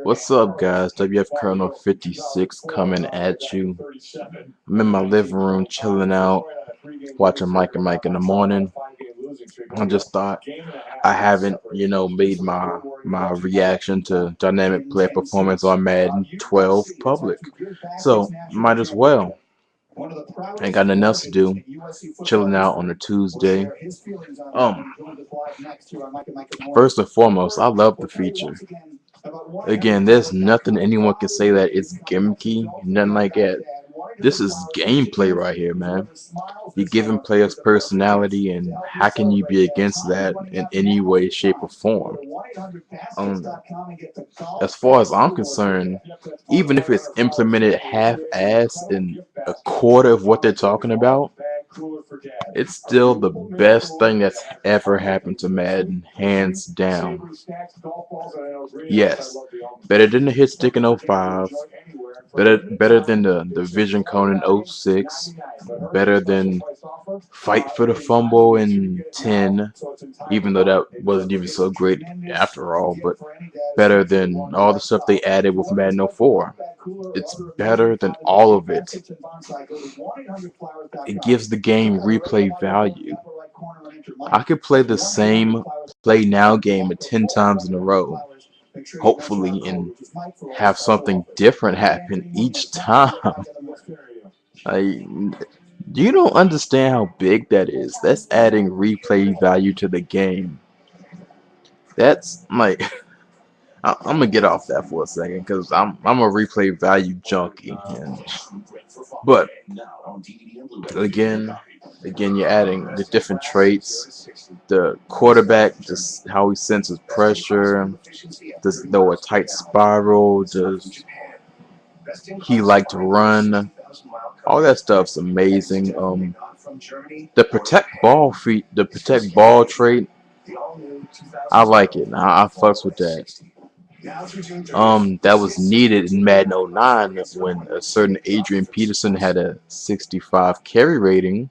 What's up, guys? WFColonel 56 coming at you. I'm in my living room chilling out, watching Mike and Mike in the morning. I just thought I haven't, made my reaction to dynamic player performance on Madden 12 public. So might as well. Ain't got nothing else to do. Chilling out on a Tuesday. Um, First and foremost, I love the feature. Again, there's nothing anyone can say that it's gimmicky, nothing like that. This is gameplay right here, man. You're giving players personality, and how can you be against that in any way, shape, or form? Um, as far as I'm concerned, even if it's implemented half-assed and a quarter of what they're talking about, it's still the best thing that's ever happened to Madden, hands down. Yes, better than the hit stick in '05, better than the Vision Cone in '06, better than Fight for the Fumble in 10, even though that wasn't even so great after all, but better than all the stuff they added with Madden '04. It's better than all of it. It gives the game replay value. I could play the same play now game 10 times in a row, hopefully, and have something different happen each time. I, you don't understand how big that is. That's adding replay value to the game. That's like, I'm gonna get off that for a second because I'm a replay value junkie, but again, you're adding the different traits, the quarterback, just how he senses pressure, does he know a tight spiral, does he like to run, all that stuff's amazing. The protect ball trait, I like it. I fucks with that. That was needed in Madden '09 when a certain Adrian Peterson had a 65 carry rating,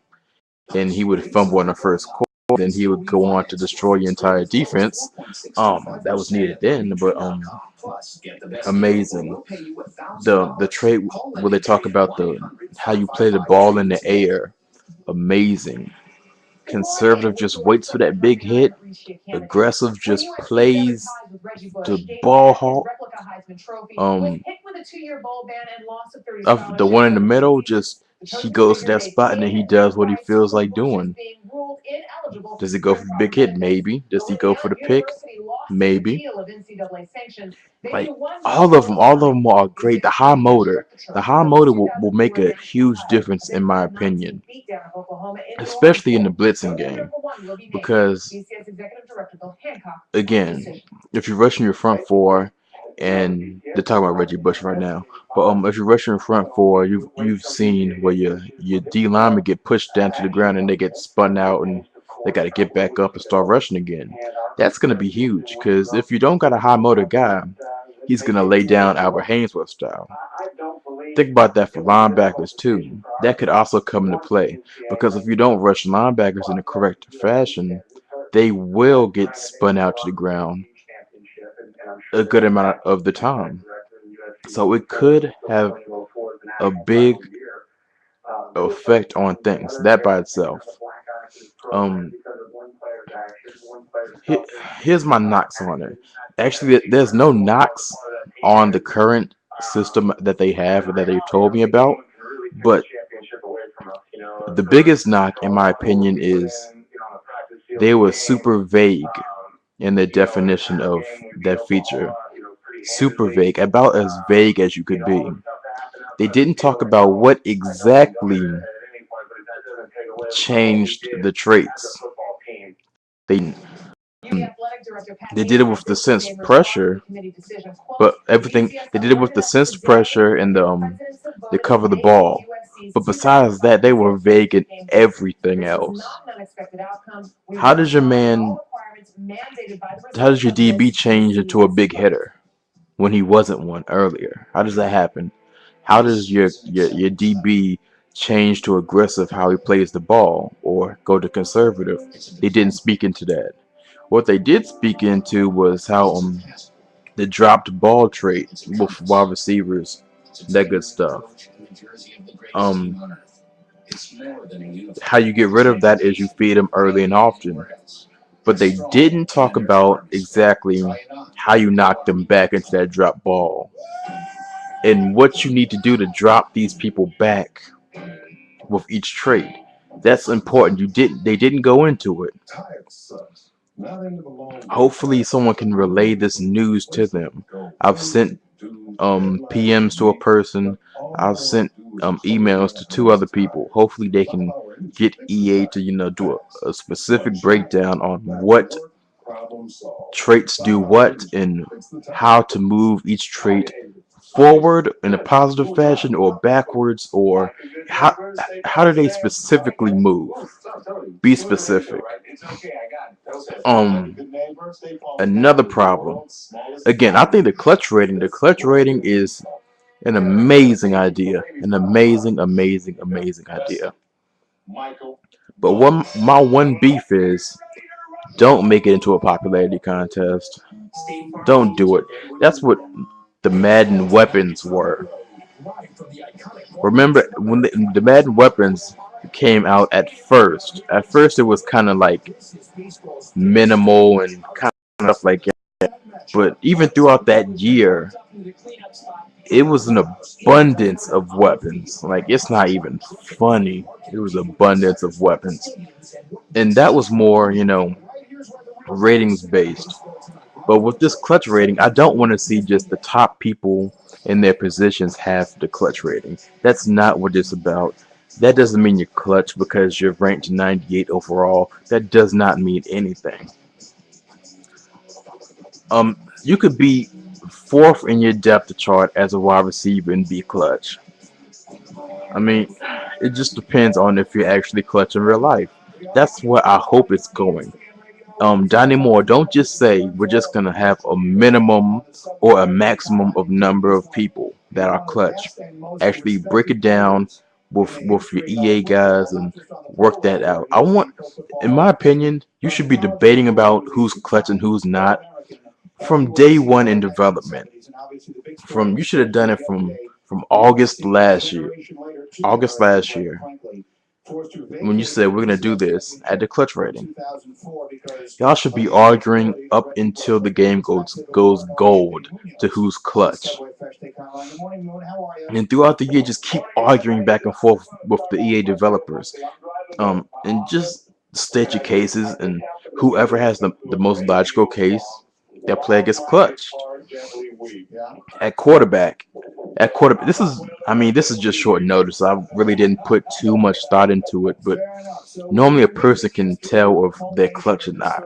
and he would fumble in the first quarter, then he would go on to destroy your entire defense. That was needed then, but amazing. The trait where they talk about the how you play the ball in the air, amazing. Conservative just waits for that big hit. Aggressive just plays the ball hawk. The one in the middle just he goes to that spot and then he does what he feels like doing. Does he go for the big hit? Maybe. Does he go for the pick? Maybe. Like all of them are great. The high motor will make a huge difference in my opinion, especially in the blitzing game, because again, if you're rushing your front four, and they're talking about Reggie Bush right now, but if you're rushing your front four, you've seen where your D linemen get pushed down to the ground and they get spun out and they got to get back up and start rushing again. That's gonna be huge because if you don't got a high motor guy, he's gonna lay down Albert Haynesworth style. Think about that for linebackers too. That could also come into play because if you don't rush linebackers in the correct fashion, they will get spun out to the ground a good amount of the time. So it could have a big effect on things. That by itself. Um, Here's my knocks on it. Actually, there's no knocks on the current system that they have or that they told me about, but the biggest knock, in my opinion, is they were super vague in the definition of that feature. Super vague, about as vague as you could be. They didn't talk about what exactly changed the traits. They they did it with the sense pressure, but everything they did it with the sense pressure and they cover the ball. But besides that, they were vague in everything else. How does your man? How does your DB change into a big hitter when he wasn't one earlier? How does that happen? How does your DB change to aggressive how he plays the ball or go to conservative? They didn't speak into that. What they did speak into was how the dropped ball trait with wide receivers, that good stuff. Um, how you get rid of that is you feed them early and often. But they didn't talk about exactly how you knock them back into that drop ball and what you need to do to drop these people back with each trait. That's important. They didn't go into it. Hopefully someone can relay this news to them. I've sent PMs to a person. I've sent emails to two other people. Hopefully they can get EA to do a specific breakdown on what traits do what and how to move each trait forward in a positive fashion or backwards, or how do they specifically move? Be specific. Um, Another problem. Again, I think the clutch rating is an amazing idea, an amazing idea. But my one beef is, don't make it into a popularity contest. Don't do it. That's what the Madden weapons were. Remember when the Madden weapons came out at first? At first, it was kind of like minimal and kind of stuff like that. But even throughout that year, it was an abundance of weapons. Like, it's not even funny. It was abundance of weapons, and that was more, ratings based. But with this clutch rating, I don't want to see just the top people in their positions have the clutch rating. That's not what it's about. That doesn't mean you're clutch because you're ranked 98 overall. That does not mean anything. You could be fourth in your depth chart as a wide receiver and be clutch. I mean, it just depends on if you're actually clutch in real life. That's where I hope it's going. Donnie Moore, don't just say we're just gonna have a minimum or a maximum of number of people that are clutch. Actually, break it down with your EA guys and work that out. In my opinion, you should be debating about who's clutch and who's not from day one in development. You should have done it from August last year. August last year, when you said we're gonna do this at the clutch rating. Y'all should be arguing up until the game goes gold to who's clutch. And throughout the year, just keep arguing back and forth with the EA developers. And just state your cases, and whoever has the most logical case, that player gets clutched. At quarterback, this is just short notice. I really didn't put too much thought into it, but normally a person can tell if they're clutch or not.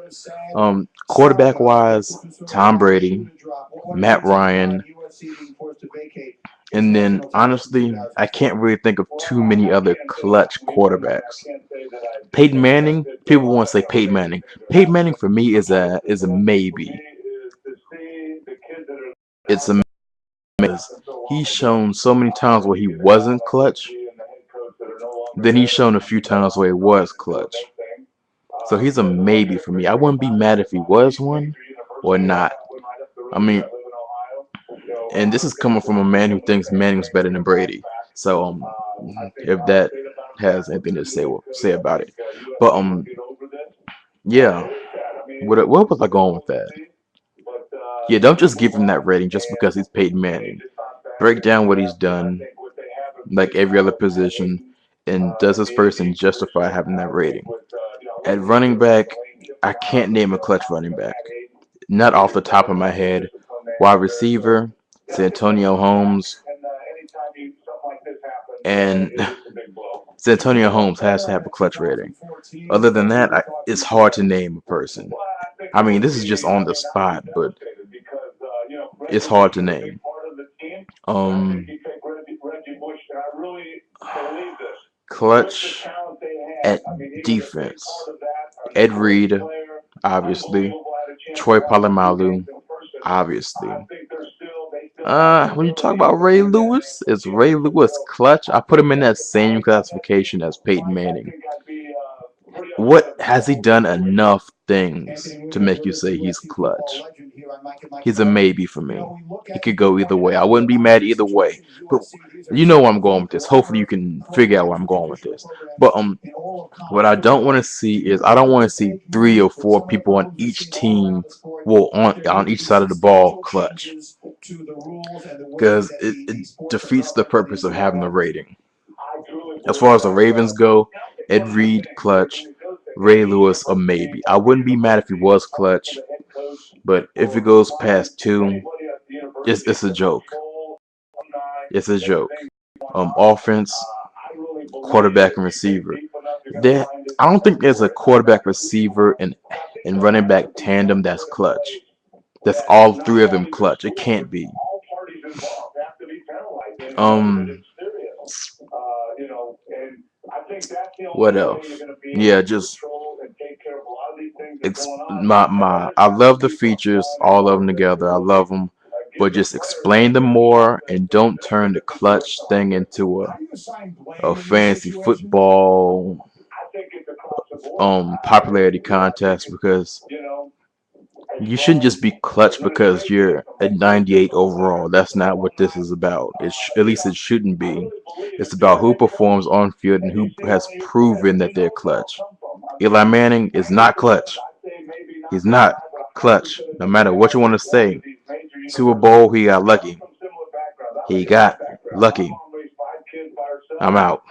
Quarterback wise, Tom Brady, Matt Ryan, and then honestly, I can't really think of too many other clutch quarterbacks. Peyton Manning, people want to say Peyton Manning. Peyton Manning for me is a maybe. It's a he's shown so many times where he wasn't clutch. Then he's shown a few times where he was clutch. So he's a maybe for me. I wouldn't be mad if he was one or not. I mean, and this is coming from a man who thinks Manning's better than Brady. So if that has anything to say about it, but yeah. What was I going with that? Yeah, don't just give him that rating just because he's Peyton Manning. Break down what he's done, like every other position, and does this person justify having that rating? At running back, I can't name a clutch running back. Not off the top of my head. Wide receiver, Santonio Holmes, and Santonio Holmes has to have a clutch rating. Other than that, it's hard to name a person. I mean, this is just on the spot, but it's hard to name. Um, Clutch at defense. Ed Reed, obviously. Troy Polamalu, obviously. When you talk about Ray Lewis, is Ray Lewis clutch? I put him in that same classification as Peyton Manning. What has he done enough things to make you say he's clutch? He's a maybe for me. It could go either way. I wouldn't be mad either way. But you know where I'm going with this. Hopefully you can figure out where I'm going with this. But what I don't want to see is I don't want to see 3 or 4 people on each team, well, on each side of the ball clutch, because it defeats the purpose of having the rating. As far as the Ravens go, Ed Reed clutch, Ray Lewis a maybe. I wouldn't be mad if he was clutch, but if it goes past 2, it's a joke. It's a joke. Offense, quarterback, and receiver. There, I don't think there's a quarterback, receiver, and running back tandem that's clutch. That's all 3 of them clutch. It can't be. Um, what else? Yeah, just my. I love the features, all of them together. I love them, but just explain them more and don't turn the clutch thing into a fantasy football popularity contest, because you shouldn't just be clutch because you're at 98 overall. That's not what this is about. At least it shouldn't be. It's about who performs on field and who has proven that they're clutch. Eli Manning is not clutch. He's not clutch. No matter what you want to say. Super Bowl, he got lucky. He got lucky. I'm out.